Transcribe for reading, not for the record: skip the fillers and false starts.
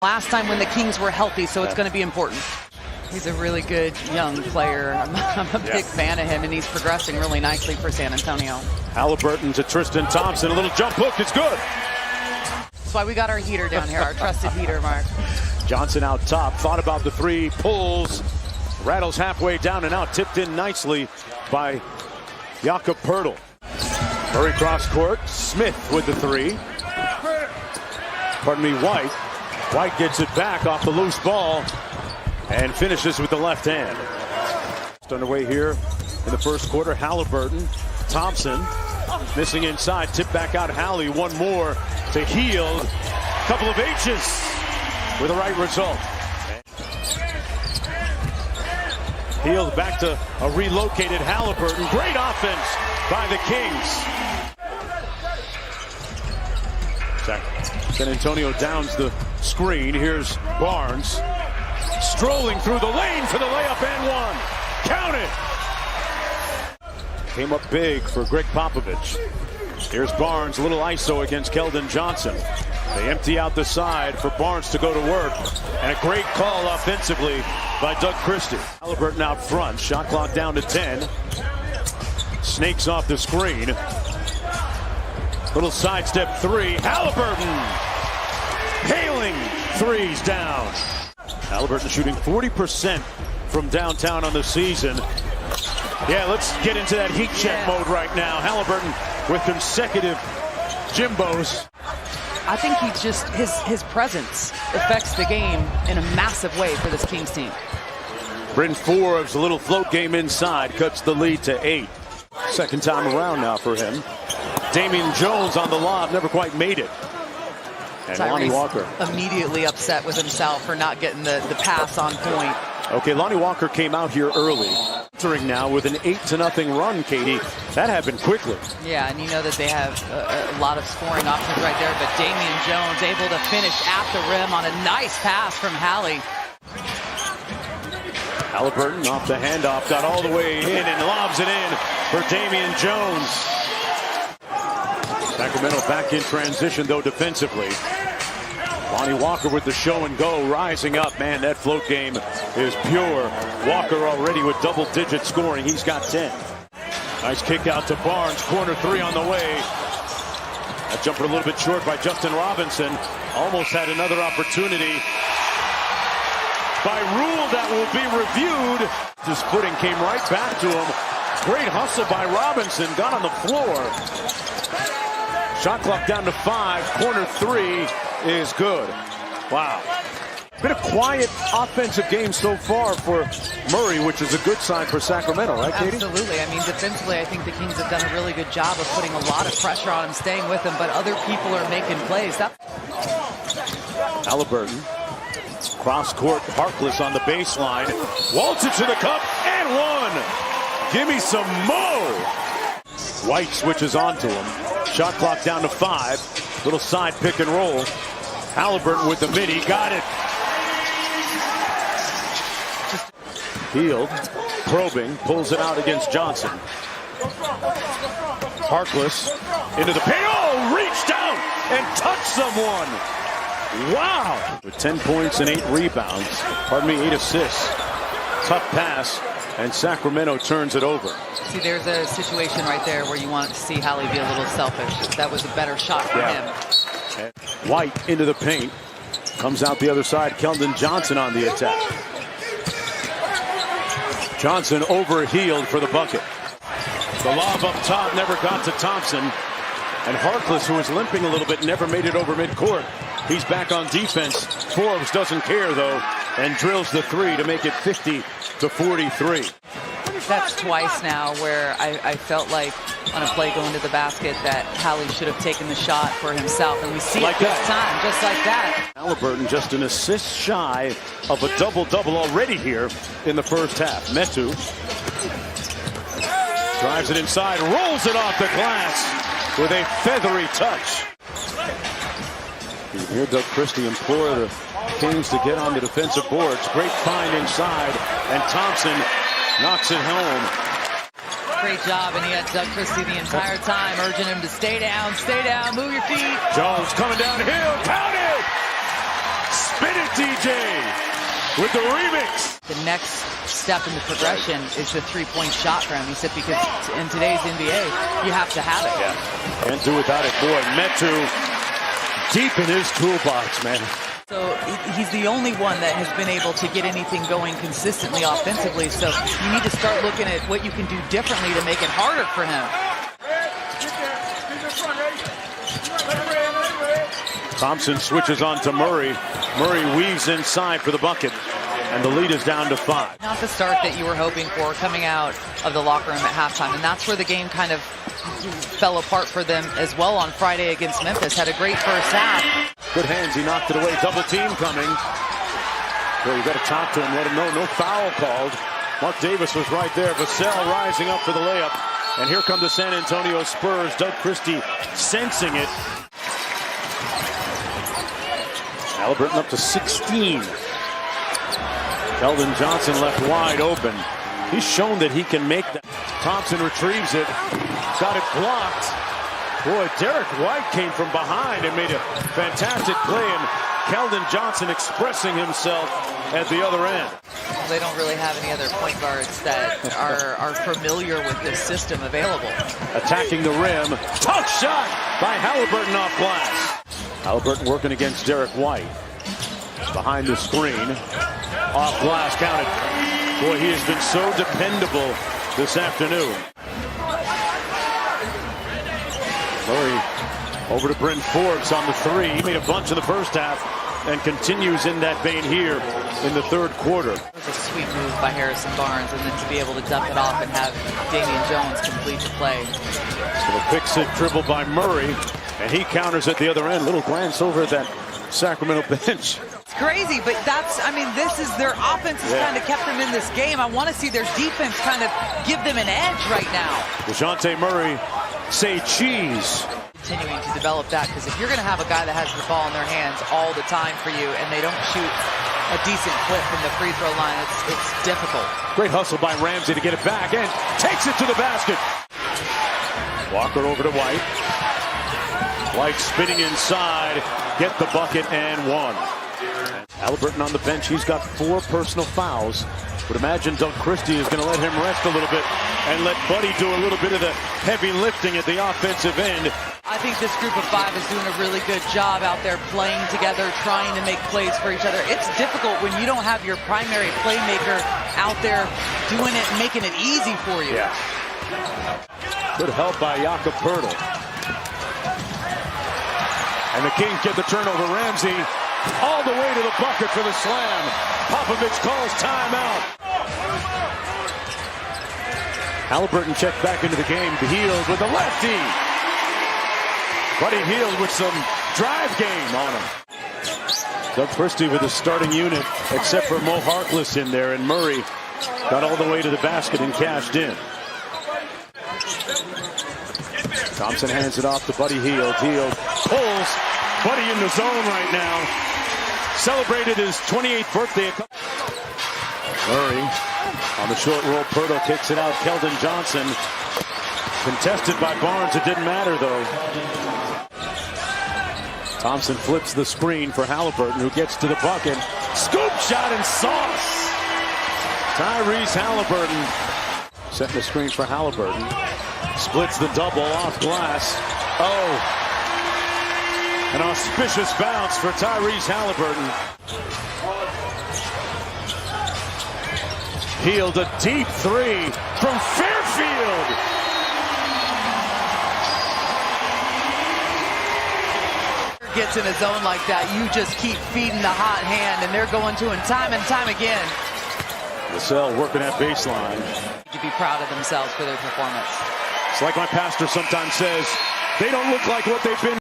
last time when the Kings were healthy, so it's going to be important. He's a really good young player. I'm a big fan of him, and he's progressing really nicely for San Antonio. Halliburton to Tristan Thompson. A little jump hook. It's good. That's why we got our heater down here, our trusted heater, Mark. Johnson out top. Thought about the three. Pulls. Rattles halfway down and out. Tipped in nicely by Jakob Poeltl. Murray cross court. Smith with the three. White. White gets it back off the loose ball and finishes with the left hand. It's underway here in the first quarter. Halliburton, Thompson missing inside. Tip back out. Hallie. One more to Hield. Couple of H's with the right result. Hield back to a relocated Halliburton. Great offense by the Kings. San Antonio downs the screen. Here's Barnes. Strolling through the lane for the layup and one. Count it. Came up big for Greg Popovich. Here's Barnes, a little ISO against Keldon Johnson. They empty out the side for Barnes to go to work. And a great call offensively by Doug Christie. Halliburton out front. Shot clock down to 10. Snakes off the screen. Little sidestep three. Halliburton. Hailing threes down. Halliburton shooting 40% from downtown on the season. Yeah, let's get into that heat check mode right now. Halliburton with consecutive Jimbos. I think he just, his presence affects the game in a massive way for this Kings team. Bryn Forbes, a little float game inside, cuts the lead to 8. Second time around now for him. Damian Jones on the lob, never quite made it. And Lonnie Walker immediately upset with himself for not getting the pass on point. Okay, Lonnie Walker came out here early. Entering now with an 8-0 run, Katie. That happened quickly. Yeah, and you know that they have a lot of scoring options right there, but Damian Jones able to finish at the rim on a nice pass from Hallie. Halliburton off the handoff, got all the way in and lobs it in for Damian Jones. Sacramento back in transition, though, defensively. Lonnie Walker with the show and go, rising up. Man, that float game is pure. Walker already with double-digit scoring. He's got 10. Nice kick out to Barnes. Corner three on the way. That jumper a little bit short by Justin Robinson. Almost had another opportunity. By rule, that will be reviewed. His footing came right back to him. Great hustle by Robinson. Got on the floor. Shot clock down to 5. Corner three is good. Wow. Been a quiet offensive game so far for Murray, which is a good sign for Sacramento, right, Katie? Absolutely. I mean, defensively, I think the Kings have done a really good job of putting a lot of pressure on him, staying with him, but other people are making plays. Halliburton. Cross court, Harkless on the baseline. Waltz it to the cup and one. Give me some mo. White switches onto him. Shot clock down to 5. Little side pick and roll. Halliburton with the midi. Got it. Hield probing. Pulls it out against Johnson. Harkless into the paint. Oh, reached out and touched someone. Wow. With 10 points and 8 rebounds. 8 assists. Tough pass. And Sacramento turns it over. See, there's a situation right there where you want to see Hallie be a little selfish. That was a better shot for him. And White into the paint. Comes out the other side. Keldon Johnson on the attack. Johnson over Hield for the bucket. The lob up top never got to Thompson. And Harkless, who was limping a little bit, never made it over midcourt. He's back on defense. Forbes doesn't care, though, and drills the three to make it 50-43. That's twice now where I felt like on a play going to the basket that Hallie should have taken the shot for himself, and we see like it this time, just like that. Halliburton just an assist shy of a double-double already here in the first half. Metu drives it inside, rolls it off the glass with a feathery touch. You hear Doug Christie implore the Kings to get on the defensive boards. Great find inside, and Thompson knocks it home. Great job, and he had Doug Christie the entire time, urging him to stay down, move your feet. Jones coming downhill, count it! Spin it, DJ, with the remix. The next step in the progression is the three-point shot for him. He said because in today's NBA, you have to have it. Yeah, can't do without it. Boy, Metu deep in his toolbox, man. So he's the only one that has been able to get anything going consistently offensively. So you need to start looking at what you can do differently to make it harder for him. Thompson switches on to Murray. Murray weaves inside for the bucket. And the lead is down to 5. Not the start that you were hoping for coming out of the locker room at halftime. And that's where the game kind of fell apart for them as well on Friday against Memphis. Had a great first half. Good hands. He knocked it away. Double team coming. Well, you got to talk to him. Let him know. No foul called. Mark Davis was right there. Vassell rising up for the layup. And here come the San Antonio Spurs. Doug Christie sensing it. Halliburton up to 16. Keldon Johnson left wide open. He's shown that he can make that. Thompson retrieves it. Got it blocked. Boy, Derek White came from behind and made a fantastic play. And Keldon Johnson expressing himself at the other end. They don't really have any other point guards that are familiar with this system available. Attacking the rim. Tough shot by Halliburton off glass. Halliburton working against Derek White. Behind the screen. Off glass, counted. Boy, he has been so dependable this afternoon. Murray over to Bryn Forbes on the 3. He made a bunch in the first half and continues in that vein here in the third quarter. It was a sweet move by Harrison Barnes, and then to be able to dump it off and have Damian Jones complete the play. So a pick-six dribble by Murray, and he counters at the other end. Little glance over at that Sacramento bench. Crazy, but that's, I mean, this is their offense has kind of kept them in this game. I want to see their defense kind of give them an edge right now. DeJounte Murray, say cheese. Continuing to develop that, because if you're going to have a guy that has the ball in their hands all the time for you and they don't shoot a decent clip from the free throw line, it's difficult. Great hustle by Ramsey to get it back and takes it to the basket. Walker over to White. White spinning inside, get the bucket and 1. Halliburton on the bench. He's got 4 personal fouls. Would imagine Doug Christie is going to let him rest a little bit and let Buddy do a little bit of the heavy lifting at the offensive end. I think this group of 5 is doing a really good job out there playing together, trying to make plays for each other. It's difficult when you don't have your primary playmaker out there doing it and making it easy for you. Yeah. Good help by Jakob Poeltl. And the Kings get the turnover. Ramsey all the way to the bucket for the slam. Popovich calls timeout. Halliburton checked back into the game. Hield with the lefty. Buddy Hield with some drive game on him. Doug Christie with the starting unit, except for Mo Harkless in there, and Murray got all the way to the basket and cashed in. Thompson hands it off to Buddy Hield. Hield pulls Buddy in the zone right now. Celebrated his 28th birthday. Murray on the short roll. Poeltl kicks it out. Keldon Johnson contested by Barnes. It didn't matter though. Thompson flips the screen for Halliburton, who gets to the bucket. Scoop shot and sauce. Tyrese Halliburton setting the screen for Halliburton. Splits the double off glass. Oh. An auspicious bounce for Tyrese Halliburton. Hield a deep 3 from Fairfield. Gets in a zone like that, you just keep feeding the hot hand, and they're going to him time and time again. Vassell working that baseline. To be proud of themselves for their performance. It's like my pastor sometimes says, they don't look like what they've been.